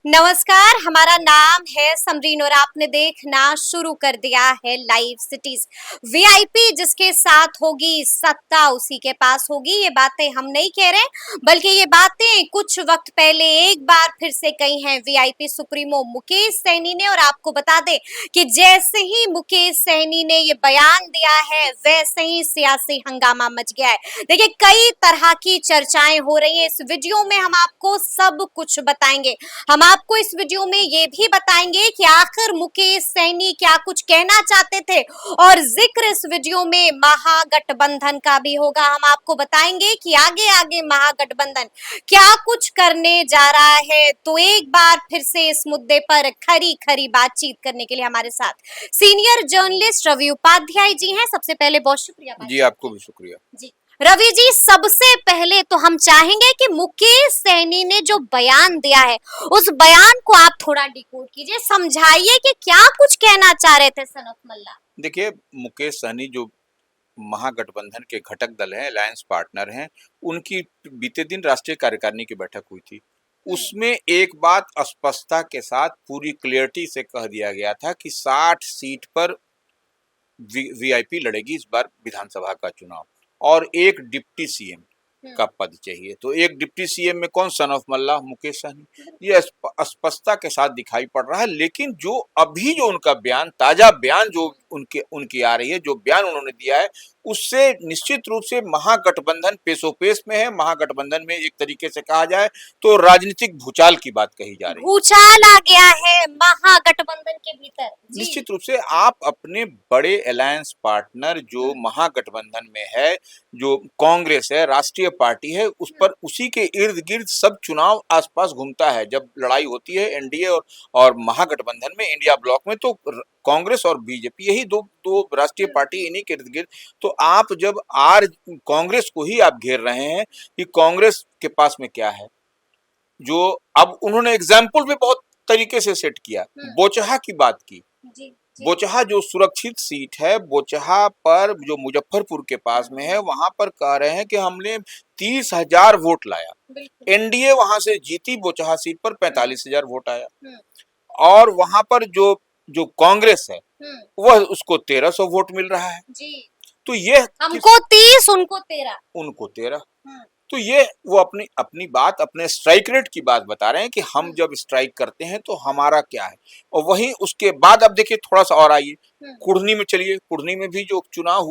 नमस्कार, हमारा नाम है समरीन और आपने देखना शुरू कर दिया है लाइव सिटीज। वीआईपी जिसके साथ होगी सत्ता उसी के पास होगी। ये बातें हम नहीं कह रहे बल्कि ये बातें कुछ वक्त पहले एक बार फिर से कही हैं वीआईपी सुप्रीमो मुकेश सहनी ने। और आपको बता दें कि जैसे ही मुकेश सहनी ने ये बयान दिया है वैसे ही सियासी हंगामा मच गया है। देखिए, कई तरह की चर्चाएं हो रही हैं। इस वीडियो में हम आपको सब कुछ बताएंगे। हम आपको इस वीडियो में ये भी बताएंगे कि आखिर मुकेश सहनी क्या कुछ कहना चाहते थे और जिक्र इस वीडियो में महागठबंधन का भी होगा। हम आपको बताएंगे कि आगे आगे महागठबंधन क्या कुछ करने जा रहा है। तो एक बार फिर से इस मुद्दे पर खरी खरी बातचीत करने के लिए हमारे साथ सीनियर जर्नलिस्ट रवि उपाध्याय जी हैं। सबसे पहले बहुत शुक्रिया जी, आपको भी शुक्रिया जी। रवि जी, सबसे पहले तो हम चाहेंगे कि मुकेश सहनी ने जो बयान दिया है उस बयान को आप थोड़ा डिकोड कीजिए, समझाइए कि क्या कुछ कहना चाह रहे थे सनत मल्ला। देखिए, मुकेश सहनी जो महागठबंधन के घटक दल हैं, अलायंस पार्टनर हैं, उनकी बीते दिन राष्ट्रीय कार्यकारिणी की बैठक हुई थी। उसमें एक बात स्पष्टता के साथ पूरी क्लियरिटी से कह दिया गया था कि 60 सीट पर वीआईपी लड़ेगी इस बार विधानसभा का चुनाव और एक डिप्टी सीएम का पद चाहिए। तो एक डिप्टी सीएम में कौन? सन ऑफ मल्ला मुकेश सहनी। ये स्पष्टता के साथ दिखाई पड़ रहा है। लेकिन जो अभी जो उनका बयान, ताजा बयान जो उनकी आ रही है, जो बयान उन्होंने दिया है, उससे निश्चित रूप से महागठबंधन पेशोपेश में है। महागठबंधन में एक तरीके से कहा जाए तो राजनीतिक भूचाल की बात कही जा रही है। भूचाल आ गया है महागठबंधन के भीतर। निश्चित रूप से आप अपने बड़े अलायंस पार्टनर जो महागठबंधन में है, जो कांग्रेस है, राष्ट्रीय पार्टी है, उस पर उसी के इर्द गिर्द सब चुनाव आसपास घूमता है। जब लड़ाई होती है एनडीए और महागठबंधन में, इंडिया ब्लॉक में, तो कांग्रेस और बीजेपी यही दो राष्ट्रीय पार्टी इन्हीं के इर्द गिर्द। तो आप जब कांग्रेस को ही आप घेर रहे हैं कि कांग्रेस के पास में क्या है, जो अब उन्होंने एग्जाम्पल भी बहुत तरीके से सेट किया। बोचहा की बात की। बोचहा जो सुरक्षित सीट है, बोचहा पर जो मुजफ्फरपुर के पास में है, वहां पर कह रहे हैं कि हमने 30,000 वोट लाया। एनडीए वहां से जीती, बोचहा सीट पर 45,000 वोट आया। और वहां पर जो जो कांग्रेस है वह उसको 1,300 वोट मिल रहा है। तो ये हमको 30, उनको 13। तो ये वो अपनी बात, अपने स्ट्राइक रेट की बात बता रहे हैं कि हम जब स्ट्राइक करते हैं तो हमारा क्या है। और वहीं उसके बाद अब देखिए, थोड़ा सा और आइए, कुढ़नी में चलिए। कुढ़नी में भी जो चुनाव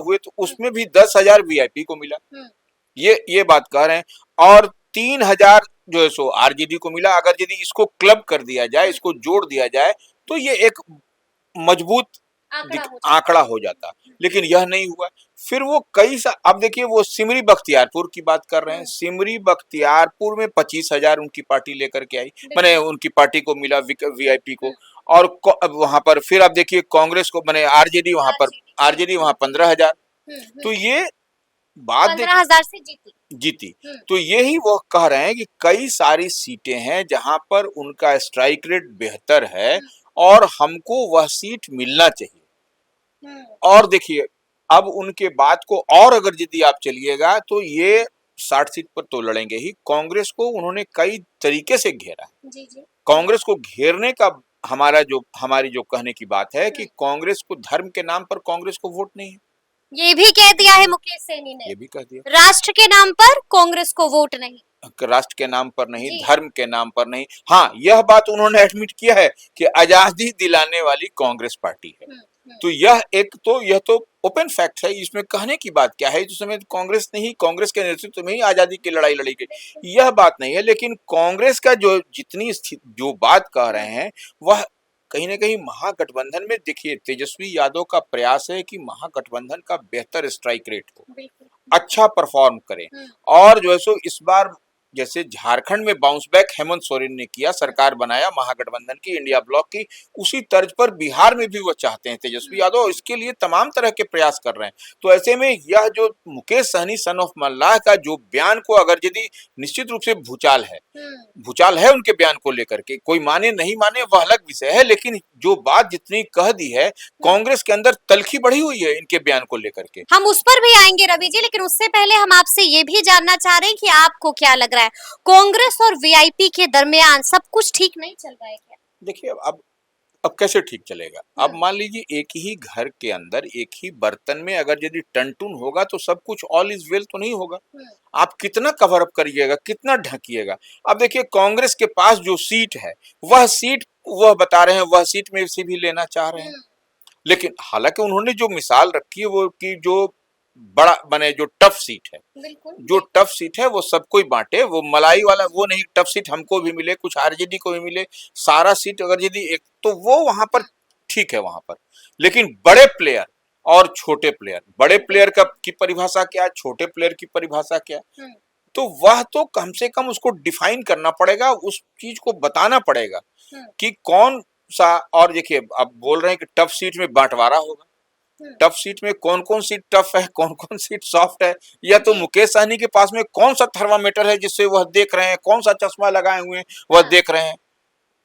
हुए तो उसमें भी 10,000 वीआईपी को मिला। ये बात कह रहे हैं। और 3,000 जो है सो आरजेडी को मिला। अगर यदि इसको क्लब कर दिया जाए, इसको जोड़ दिया जाए, तो ये एक मजबूत आंकड़ा हो जाता। लेकिन यह नहीं हुआ। फिर वो अब देखिए, वो सिमरी बख्तियारपुर की बात कर रहे हैं। सिमरी बख्तियारपुर में 25,000 उनकी पार्टी लेकर के आई, माने उनकी पार्टी को मिला वीआईपी को। और वहां पर फिर आप देखिए कांग्रेस को, माने आरजेडी वहां 15,000। तो ये बात 15,000 से जीती। तो यही वो कह रहे हैं कि कई सारी सीटें हैं जहां पर उनका स्ट्राइक रेट बेहतर है और हमको वह सीट मिलना चाहिए। और देखिए, अब उनके बात को और अगर यदि आप चलिएगा तो ये 60 सीट पर तो लड़ेंगे ही। कांग्रेस को उन्होंने कई तरीके से घेरा है। कांग्रेस को घेरने का हमारी जो कहने की बात है कि कांग्रेस को, धर्म के नाम पर कांग्रेस को वोट नहीं है। ये भी कह दिया है मुकेश सहनी ने। ये भी कह दिया, राष्ट्र के नाम पर कांग्रेस को वोट नहीं। राष्ट्र के नाम पर नहीं, धर्म के नाम पर नहीं। हाँ, यह बात उन्होंने एडमिट किया है कि आजादी दिलाने वाली कांग्रेस पार्टी है। तो यह तो ओपन फैक्ट है। इसमें कहने की बात क्या है? जिस समय कांग्रेस के नेतृत्व में ही आजादी की लड़ाई लड़ी गई, यह बात नहीं है। लेकिन कांग्रेस का जो बात कह रहे हैं, वह कहीं ना कहीं महागठबंधन में, देखिए, तेजस्वी यादव का प्रयास है कि महागठबंधन का बेहतर स्ट्राइक रेट हो, अच्छा परफॉर्म करें। और जो है सो इस बार जैसे झारखंड में बाउंस बैक हेमंत सोरेन ने किया, सरकार बनाया महागठबंधन की, इंडिया ब्लॉक की, उसी तर्ज पर बिहार में भी वो चाहते हैं तेजस्वी यादव, और इसके लिए तमाम तरह के प्रयास कर रहे हैं। तो ऐसे में यह जो मुकेश सहनी सन ऑफ मल्लाह का जो बयान को, अगर यदि निश्चित रूप से भूचाल है उनके बयान को लेकर के, कोई माने नहीं माने वह अलग विषय है। लेकिन जो बात जितनी कह दी है, कांग्रेस के अंदर तलखी बढ़ी हुई है इनके बयान को लेकर के। हम उस पर भी आएंगे रवि जी, लेकिन उससे पहले हम आपसे ये भी जानना चाह रहे हैं कि आपको क्या लग रहा है है, कांग्रेस और वीआईपी के दरमियान सब कुछ ठीक नहीं चल रहा है क्या? देखिए अब कैसे ठीक चलेगा? अब मान लीजिए एक ही घर के अंदर एक ही बर्तन में अगर यदि टन-टुन होगा तो सब कुछ ऑल इज वेल तो नहीं होगा। आप कितना कवर अप करिएगा, कितना ढकिएगा? अब देखिए कांग्रेस के पास जो सीट है, वह सीट वह बता रहे हैं वह सीट में से भी लेना चाह रहे हैं। लेकिन हालांकि उन्होंने जो मिसाल रखी है वो कि जो बड़ा माने जो टफ सीट है, बिल्कुल जो टफ सीट है वो सबको ही बांटे, वो मलाई वाला वो नहीं, टफ सीट हमको भी मिले, कुछ आरजेडी को भी मिले, सारा सीट अगर यदि एक तो वो वहां पर ठीक है वहां पर। लेकिन बड़े प्लेयर और छोटे प्लेयर, बड़े प्लेयर का की परिभाषा क्या, छोटे प्लेयर की परिभाषा क्या, तो वह तो कम से कम उसको डिफाइन करना पड़ेगा, उस चीज को बताना पड़ेगा कि कौन सा। और देखिए अब बोल रहे हैं कि टफ सीट में बंटवारा होगा, टफ सीट में कौन कौन सीट टफ है, कौन कौन सीट सॉफ्ट है, या तो मुकेश सहनी के पास में कौन सा थर्मामीटर है जिससे वह देख रहे हैं, कौन सा चश्मा लगाए हुए हैं वह देख रहे हैं।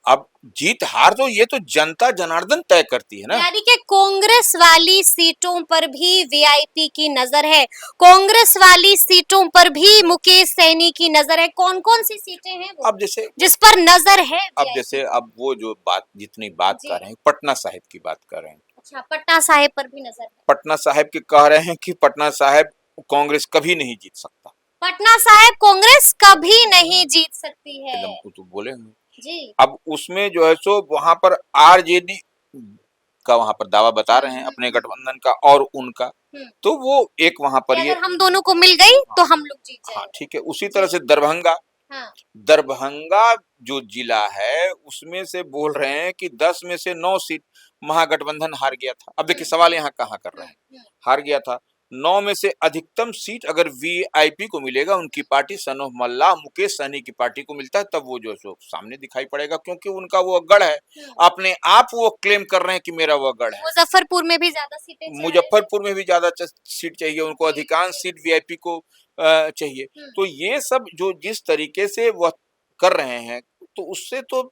अब जीत हार तो ये तो जनता जनार्दन तय करती है ना। यानी कि कांग्रेस वाली सीटों पर भी वीआईपी की नजर है, कांग्रेस वाली सीटों पर भी मुकेश सैनी की नजर है। कौन कौन सी सीटें हैं वो अब जैसे जिस पर नजर है अब वीआईपी? जैसे अब वो जो बात जितनी बात जी। कर रहे हैं पटना साहिब की बात कर रहे हैं, अच्छा, पटना साहिब पर भी नजर है। पटना साहिब के कह रहे हैं कि पटना साहिब कांग्रेस कभी नहीं जीत सकता। पटना साहिब कांग्रेस कभी नहीं जीत सकती है। एकदम वो तो बोले हैं। जी। अब उसमें जो है सो वहां पर आरजेडी का वहां पर दावा बता रहे हैं अपने गठबंधन का और उनका, तो वो एक वहां पर ये अगर हम दोनों को मिल गई तो हम लोग जीत हाँ जाएंगे। ठीक है। उसी तरह से दरभंगा, हाँ। दरभंगा जो जिला है उसमें से बोल रहे हैं कि 10 में से 9 सीट महागठबंधन हार गया था। अब देखिए सवाल यहाँ कहाँ कर रहे हैं, हार गया था 9 में से अधिकतम सीट अगर वीआईपी को मिलेगा, उनकी पार्टी सन ऑफ मल्लाह मुकेश सहनी की पार्टी को मिलता है, तब वो जो है सो सामने दिखाई पड़ेगा, क्योंकि उनका वो गढ़ है, अपने आप वो क्लेम कर रहे हैं कि मेरा वो गढ़ है। मुजफ्फरपुर में भी ज्यादा सीटें चाहिए। मुजफ्फरपुर में भी ज्यादा सीट चाहिए उनको, अधिकांश सीट वीआईपी को चाहिए। तो ये सब जो जिस तरीके से वह कर रहे हैं, तो उससे तो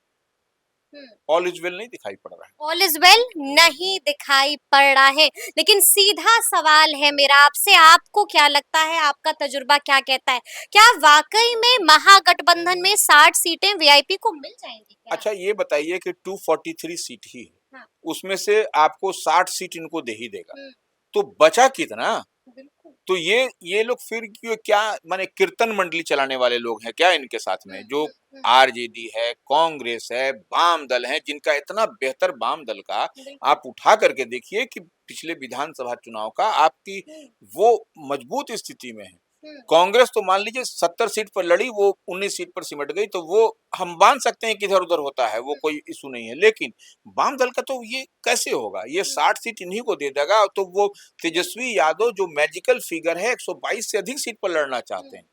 ऑल इज वेल नहीं दिखाई पड़ रहा है। ऑल इज वेल नहीं दिखाई पड़ रहा है। लेकिन सीधा सवाल है मेरा आपसे, आपको क्या लगता है, आपका तजुर्बा क्या कहता है, क्या वाकई में महागठबंधन में 60 सीटें वीआईपी को मिल जाएंगी क्या? अच्छा ये बताइए कि 243 सीट ही है, हाँ। उसमें से आपको 60 सीट इनको दे ही देगा, तो बचा कितना? तो ये लोग फिर क्यों क्या माने कीर्तन मंडली चलाने वाले लोग हैं क्या इनके साथ में? जो आरजेडी है, कांग्रेस है, वाम दल है, जिनका इतना बेहतर वाम दल का आप उठा करके देखिए कि पिछले विधानसभा चुनाव का आपकी वो मजबूत स्थिति में है। कांग्रेस तो मान लीजिए 70 सीट पर लड़ी, वो 19 सीट पर सिमट गई, तो वो हम मान सकते हैं कि इधर उधर होता है, वो कोई इशू नहीं है। लेकिन वाम दल का तो ये कैसे होगा? ये 60 सीट इन्हीं को दे देगा, तो वो तेजस्वी यादव जो मैजिकल फिगर है 122 से अधिक सीट पर लड़ना चाहते हैं,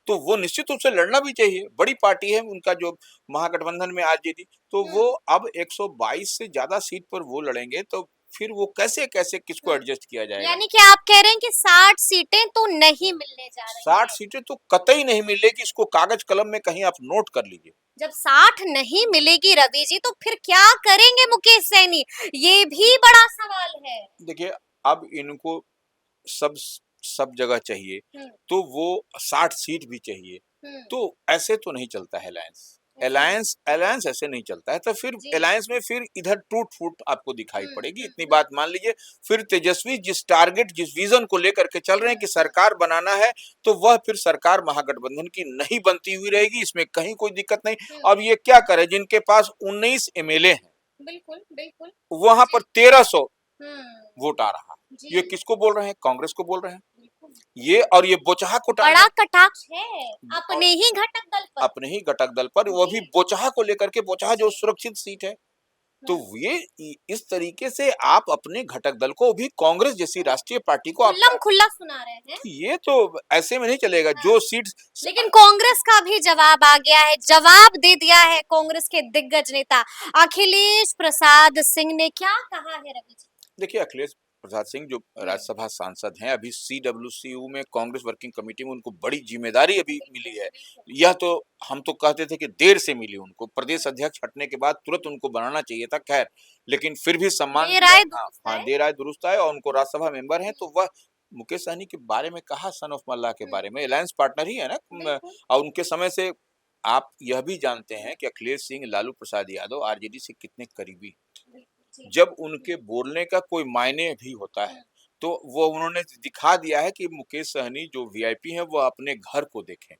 तो वो निश्चित रूप से लड़ना भी चाहिए। बड़ी पार्टी है उनका जो महागठबंधन में आरजेडी, तो वो अब 122 से ज्यादा सीट पर वो लड़ेंगे, तो फिर वो कैसे कैसे किसको एडजस्ट किया जाएगा? यानी कि आप कह रहे हैं कि 60 सीटें तो नहीं मिलने जा रही 60 सीटें तो कतई नहीं मिलेगी, इसको कागज कलम में कहीं आप नोट कर लीजिए। जब 60 नहीं मिलेगी रवि जी, तो फिर क्या करेंगे मुकेश सैनी, ये भी बड़ा सवाल है। देखिए अब इनको सब सब जगह चाहिए, तो वो 60 सीट भी चाहिए, तो ऐसे तो नहीं चलता है अलायंस। अलायंस अलायंस ऐसे नहीं चलता है, तो फिर अलायंस में फिर इधर टूट फूट आपको दिखाई पड़ेगी। इतनी बात मान लीजिए, फिर तेजस्वी जिस टारगेट जिस विजन को लेकर के चल रहे हैं कि सरकार बनाना है, तो वह फिर सरकार महागठबंधन की नहीं बनती हुई रहेगी, इसमें कहीं कोई दिक्कत नहीं। अब ये क्या करे, जिनके पास 19 एमएलए हैं, बिल्कुल बिल्कुल, वहां पर 1300 वोट आ रहा, ये किसको बोल रहे हैं? कांग्रेस को बोल रहे हैं। ये और ये बोचहा को बड़ा कटाक्ष है अपने ही घटक दल पर, अपने ही घटक दल पर, वो भी बोचहा को लेकर के, बोचहा जो सुरक्षित सीट है। तो ये इस तरीके से आप अपने घटक दल को भी कांग्रेस जैसी राष्ट्रीय पार्टी को आप खुला सुना रहे हैं, ये तो ऐसे में नहीं चलेगा। जो सीट लेकिन कांग्रेस का भी जवाब आ गया है, जवाब दे दिया है कांग्रेस के दिग्गज नेता अखिलेश प्रसाद सिंह ने। क्या कहा है रवि जी? देखिए अखिलेश प्रसाद सिंह जो राज्यसभा सांसद हैं, अभी सीडब्ल्यूसीयू में कांग्रेस वर्किंग कमेटी में उनको बड़ी जिम्मेदारी अभी मिली है। यह तो हम तो कहते थे कि देर से मिली उनको, प्रदेश अध्यक्ष हटने के बाद तुरंत उनको बनाना चाहिए था, खैर लेकिन फिर भी सम्मान देर आए दुरुस्त हाँ देर आए दुरुस्त आए, और उनको राज्यसभा मेंबर हैं, तो वह मुकेश सहनी के बारे में कहा, सन ऑफ मल्लाह के हम्म, बारे में, अलायंस पार्टनर ही है ना। बिल्कुल। और उनके समय से आप यह भी जानते हैं कि अखिलेश सिंह, लालू प्रसाद यादव आरजेडी से कितने करीबी। बिल्कुल जी। जब उनके बोलने का कोई मायने भी होता है, हम्म, तो वो उन्होंने दिखा दिया है कि मुकेश सहनी जो वीआईपी हैं, वो अपने घर को देखें,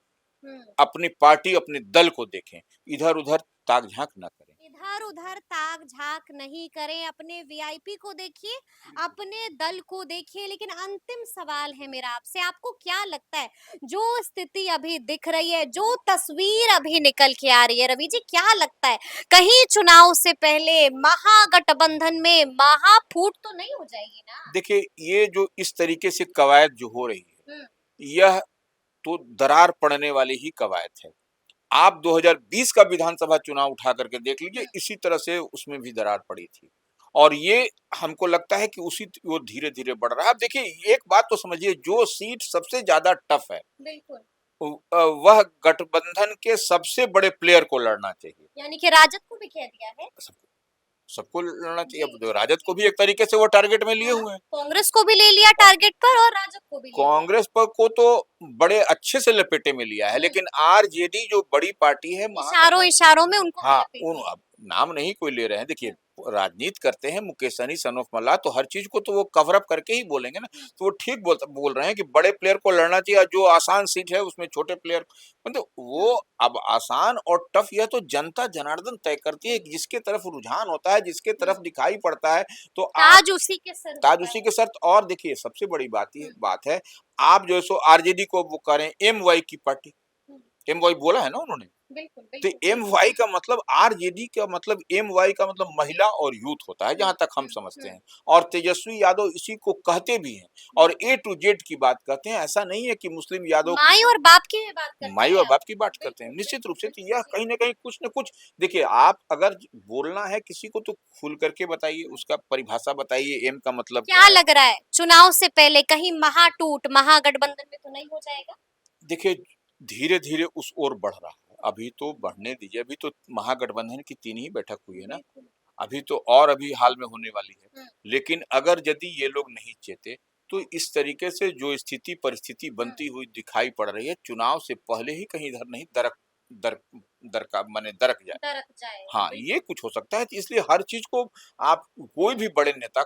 हम्म। अपनी पार्टी, अपने दल को देखें, इधर-उधर ताक-झाँक ना करें। इधर उधर ताक झाक नहीं करें, अपने वीआईपी को देखिए, बिल्कुल। अपने दल को देखिए। लेकिन अंतिम सवाल है मेरा आपसे, आपको क्या लगता है जो स्थिति अभी दिख रही है, जो तस्वीर अभी निकल के आ रही है, रवि जी क्या लगता है कहीं चुनाव से पहले महागठबंधन में महाफूट तो नहीं हो जाएगी ना? देखिए, ये जो इस तरीके से कवायद जो हो रही है, हम्म, यह तो दरार पड़ने वाली ही कवायद है। आप 2020 का विधानसभा चुनाव उठा करके देख लीजिए, हम्म, इसी तरह से उसमें भी दरार पड़ी थी। और ये हमको लगता है कि उसी वो धीरे-धीरे बढ़ रहा है। अब देखिए, एक बात तो समझिए, जो सीट सबसे ज़्यादा टफ है, बिल्कुल। वह गठबंधन के सबसे बड़े प्लेयर को लड़ना चाहिए। यानी कि राजद को भी कह दिया है। सबको सबको लड़ना चाहिए। जी अब तो जी राजद को जी। भी एक तरीके से वो टारगेट में लिए हाँ, हुए हैं। कांग्रेस को भी ले लिया टारगेट पर और राजद को भी ले लिया। कांग्रेस पर को तो बड़े अच्छे से लपेटे में लिया है, हम्म, लेकिन आरजेडी जो बड़ी पार्टी है, इशारों महागठबंधन। इशारों में उनको भी हाँ, लपेट उन लिया। अब नाम नहीं कोई ले रहे हैं। देखिए, हम्म, राजनीति करते हैं मुकेश सहनी, सन ऑफ मल्लाह, तो हर चीज़ को तो वो कवर अप करके ही बोलेंगे ना। हम्म, तो वो ठीक बोल रहे हैं कि बड़े प्लेयर को लड़ना चाहिए, और जो आसान सीट है उसमें छोटे प्लेयर, मतलब वो, हम्म, अब आसान और टफ यह तो जनता जनार्दन तय करती है कि जिसके तरफ रुझान होता है, जिसके हम्म। तरफ दिखाई पड़ता है, तो आप ताज उसी के सर ताज होता उसी है। के शर्त। और देखिए, सबसे बड़ी हम्म, बात है, आप जो है सो आरजेडी को वो करें एमवाई की पार्टी, हम्म, एमवाई बोला है ना उन्होंने। बिल्कुल तो बिल्कुल एम सही। वाई का मतलब, आरजेडी का मतलब, एम वाई का मतलब महिला और यूथ होता है, हम्म, जहां तक हम हम्म, समझते हम्म, हैं। और तेजस्वी यादव इसी को कहते भी हैं, और बिल्कुल। ए टू जेड की बात कहते हैं। ऐसा नहीं है कि मुस्लिम यादव की माई और बाप की भी बात करते माई हैं और आप। बाप की बात करते हैं, बिल्कुल निश्चित बिल्कुल रूप से। तो बिल्कुल यह जी। कहीं ना कहीं कुछ न कुछ, देखिए, आप अगर बोलना है किसी को तो खुल करके बताइए, उसका परिभाषा बताइए, एम का मतलब क्या क्या है। लग रहा है चुनाव से पहले कहीं महाटूट महागठबंधन में तो नहीं हो जाएगा? देखिए, धीरे-धीरे उस ओर बढ़ रहा है। अभी तो बढ़ने दीजिए, अभी तो महागठबंधन की 3 ही बैठक हुई है ना। बिल्कुल। अभी तो और अभी हाल में होने वाली है। हम्म, लेकिन अगर यदि ये लोग नहीं चेते, तो इस तरीके से जो स्थिति परिस्थिति हम्म, बनती हुई दिखाई पड़ रही है, चुनाव से पहले ही कहीं इधर नहीं दरक दर दरका माने दरक जाए। दरक जाएगा हाँ, ये बिल्कुल। कुछ हो सकता है। तो इसलिए हर चीज़ को, आप कोई भी बड़े नेता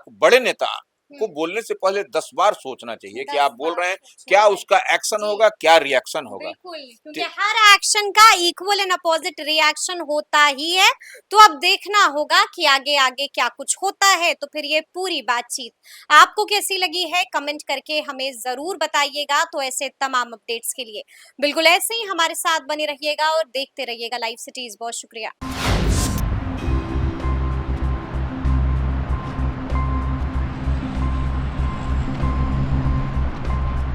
को हम्म, बोलने से पहले 10 बार सोचना चाहिए कि 10 आप बोल बार रहे हैं, सोचना क्या चाहिए। उसका एक्शन जी, होगा, क्या रिएक्शन होगा। बिल्कुल, क्योंकि तो हर एक्शन का इक्वल एंड अपोजिट रिएक्शन होता ही है। तो अब देखना होगा कि आगे आगे क्या कुछ होता है। तो फिर ये पूरी बातचीत आपको कैसी लगी है, कमेंट करके हमें जरूर बताइएगा। तो ऐसे तमाम अपडेट्स के लिए बिल्कुल ऐसे ही हमारे साथ बने रहिएगा और देखते रहिएगा लाइव सिटीज। बहुत शुक्रिया।